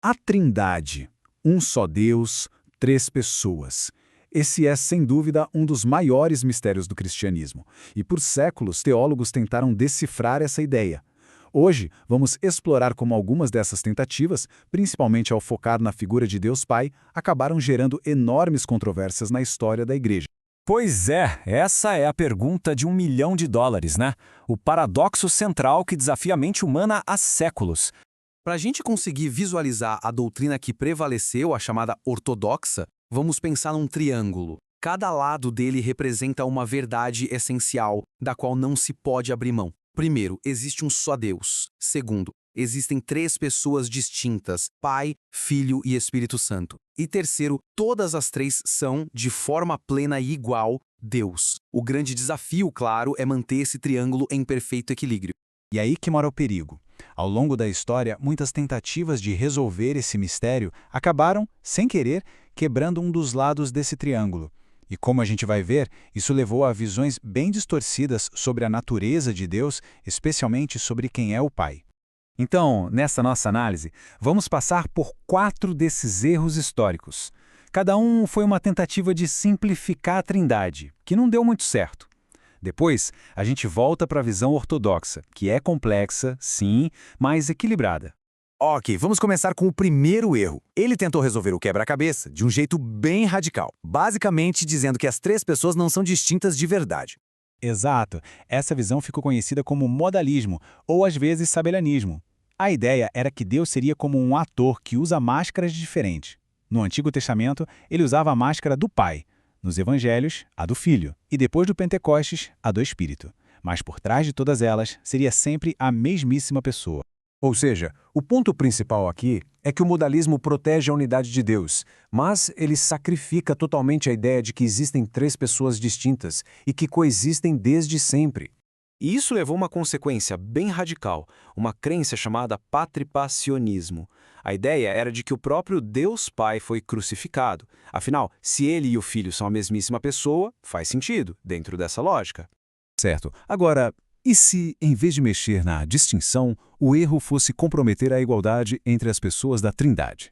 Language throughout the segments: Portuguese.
A Trindade, um só Deus, três pessoas. Esse é, sem dúvida, um dos maiores mistérios do cristianismo, e por séculos teólogos tentaram decifrar essa ideia. Hoje, vamos explorar como algumas dessas tentativas, principalmente ao focar na figura de Deus Pai, acabaram gerando enormes controvérsias na história da Igreja. Pois é, essa é a pergunta de $1 milhão, né? O paradoxo central que desafia a mente humana há séculos. Para a gente conseguir visualizar a doutrina que prevaleceu, a chamada ortodoxa, vamos pensar num triângulo. Cada lado dele representa uma verdade essencial, da qual não se pode abrir mão. Primeiro, existe um só Deus. Segundo, existem três pessoas distintas, Pai, Filho e Espírito Santo. E terceiro, todas as três são, de forma plena e igual, Deus. O grande desafio, claro, é manter esse triângulo em perfeito equilíbrio. E aí que mora o perigo. Ao longo da história, muitas tentativas de resolver esse mistério acabaram, sem querer, quebrando um dos lados desse triângulo. E como a gente vai ver, isso levou a visões bem distorcidas sobre a natureza de Deus, especialmente sobre quem é o Pai. Então, nessa nossa análise, vamos passar por 4 desses erros históricos. Cada um foi uma tentativa de simplificar a Trindade, que não deu muito certo. Depois, a gente volta para a visão ortodoxa, que é complexa, sim, mas equilibrada. Ok, vamos começar com o primeiro erro. Ele tentou resolver o quebra-cabeça de um jeito bem radical, basicamente dizendo que as três pessoas não são distintas de verdade. Exato. Essa visão ficou conhecida como modalismo, ou às vezes sabelianismo. A ideia era que Deus seria como um ator que usa máscaras diferentes. No Antigo Testamento, ele usava a máscara do Pai. Nos Evangelhos, a do Filho. E depois do Pentecostes, a do Espírito. Mas por trás de todas elas, seria sempre a mesmíssima pessoa. Ou seja, o ponto principal aqui é que o modalismo protege a unidade de Deus, mas ele sacrifica totalmente a ideia de que existem três pessoas distintas e que coexistem desde sempre. E isso levou a uma consequência bem radical, uma crença chamada patripacionismo. A ideia era de que o próprio Deus Pai foi crucificado. Afinal, se ele e o Filho são a mesmíssima pessoa, faz sentido, dentro dessa lógica. Certo. Agora, e se, em vez de mexer na distinção, o erro fosse comprometer a igualdade entre as pessoas da Trindade?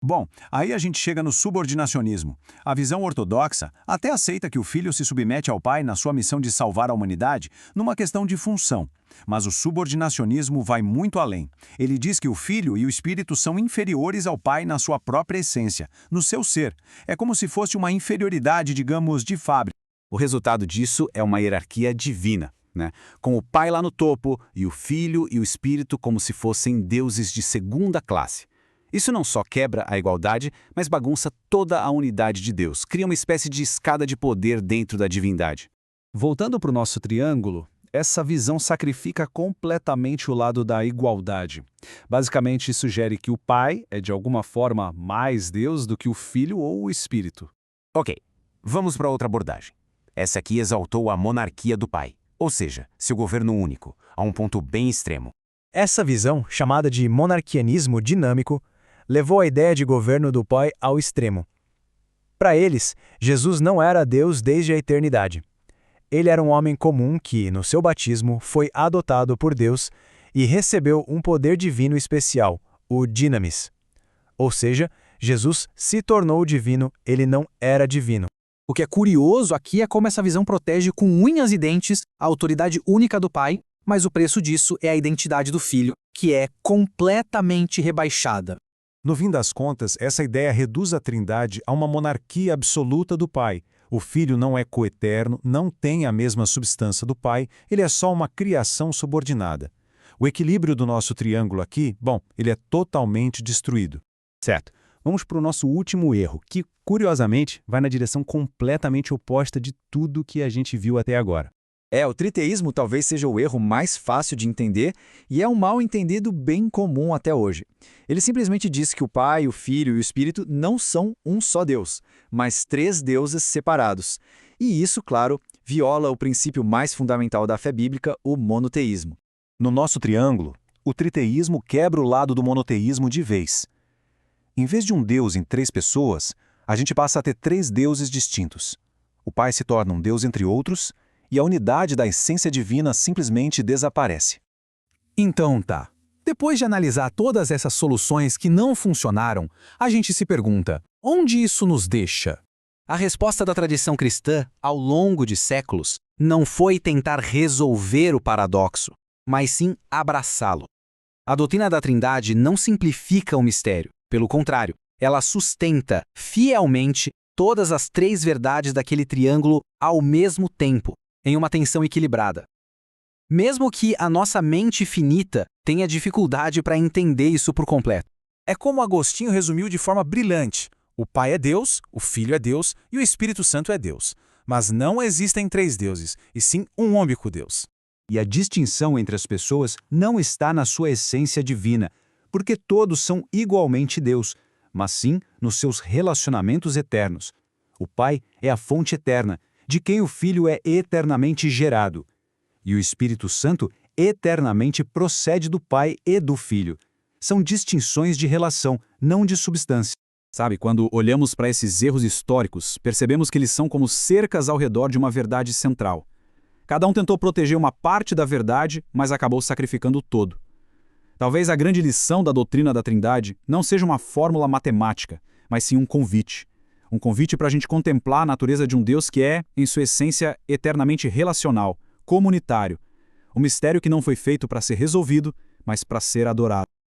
Bom, aí a gente chega no subordinacionismo. A visão ortodoxa até aceita que o Filho se submete ao Pai na sua missão de salvar a humanidade numa questão de função. Mas o subordinacionismo vai muito além. Ele diz que o Filho e o Espírito são inferiores ao Pai na sua própria essência, no seu ser. É como se fosse uma inferioridade, digamos, de fábrica. O resultado disso é uma hierarquia divina, né? Com o Pai lá no topo e o Filho e o Espírito como se fossem deuses de segunda classe. Isso não só quebra a igualdade, mas bagunça toda a unidade de Deus, cria uma espécie de escada de poder dentro da divindade. Voltando para o nosso triângulo, essa visão sacrifica completamente o lado da igualdade. Basicamente, sugere que o Pai é de alguma forma mais Deus do que o Filho ou o Espírito. Ok, vamos para outra abordagem. Essa aqui exaltou a monarquia do Pai, ou seja, seu governo único, a um ponto bem extremo. Essa visão, chamada de monarquianismo dinâmico, levou a ideia de governo do Pai ao extremo. Para eles, Jesus não era Deus desde a eternidade. Ele era um homem comum que, no seu batismo, foi adotado por Deus e recebeu um poder divino especial, o Dinamis. Ou seja, Jesus se tornou divino, ele não era divino. O que é curioso aqui é como essa visão protege com unhas e dentes a autoridade única do Pai, mas o preço disso é a identidade do Filho, que é completamente rebaixada. No fim das contas, essa ideia reduz a Trindade a uma monarquia absoluta do Pai. O Filho não é coeterno, não tem a mesma substância do Pai, ele é só uma criação subordinada. O equilíbrio do nosso triângulo aqui, bom, ele é totalmente destruído. Certo. Vamos para o nosso último erro, que, curiosamente, vai na direção completamente oposta de tudo que a gente viu até agora. O triteísmo talvez seja o erro mais fácil de entender e é um mal entendido bem comum até hoje. Ele simplesmente diz que o Pai, o Filho e o Espírito não são um só Deus, mas três deuses separados. E isso, claro, viola o princípio mais fundamental da fé bíblica, o monoteísmo. No nosso triângulo, o triteísmo quebra o lado do monoteísmo de vez. Em vez de um Deus em três pessoas, a gente passa a ter três deuses distintos. O Pai se torna um Deus entre outros, e a unidade da essência divina simplesmente desaparece. Então tá, Depois de analisar todas essas soluções que não funcionaram, a gente se pergunta: onde isso nos deixa? A resposta da tradição cristã, ao longo de séculos, não foi tentar resolver o paradoxo, mas sim abraçá-lo. A doutrina da Trindade não simplifica o mistério, pelo contrário, ela sustenta fielmente todas as três verdades daquele triângulo ao mesmo tempo, em uma tensão equilibrada. Mesmo que a nossa mente finita tenha dificuldade para entender isso por completo. É como Agostinho resumiu de forma brilhante. O Pai é Deus, o Filho é Deus e o Espírito Santo é Deus. Mas não existem três deuses, e sim um único Deus. E a distinção entre as pessoas não está na sua essência divina, porque todos são igualmente Deus, mas sim nos seus relacionamentos eternos. O Pai é a fonte eterna, de quem o Filho é eternamente gerado. E o Espírito Santo eternamente procede do Pai e do Filho. São distinções de relação, não de substância. Sabe, quando olhamos para esses erros históricos, percebemos que eles são como cercas ao redor de uma verdade central. Cada um tentou proteger uma parte da verdade, mas acabou sacrificando o todo. Talvez a grande lição da doutrina da Trindade não seja uma fórmula matemática, mas sim um convite. Um convite para a gente contemplar a natureza de um Deus que é, em sua essência, eternamente relacional, comunitário. Um mistério que não foi feito para ser resolvido, mas para ser adorado.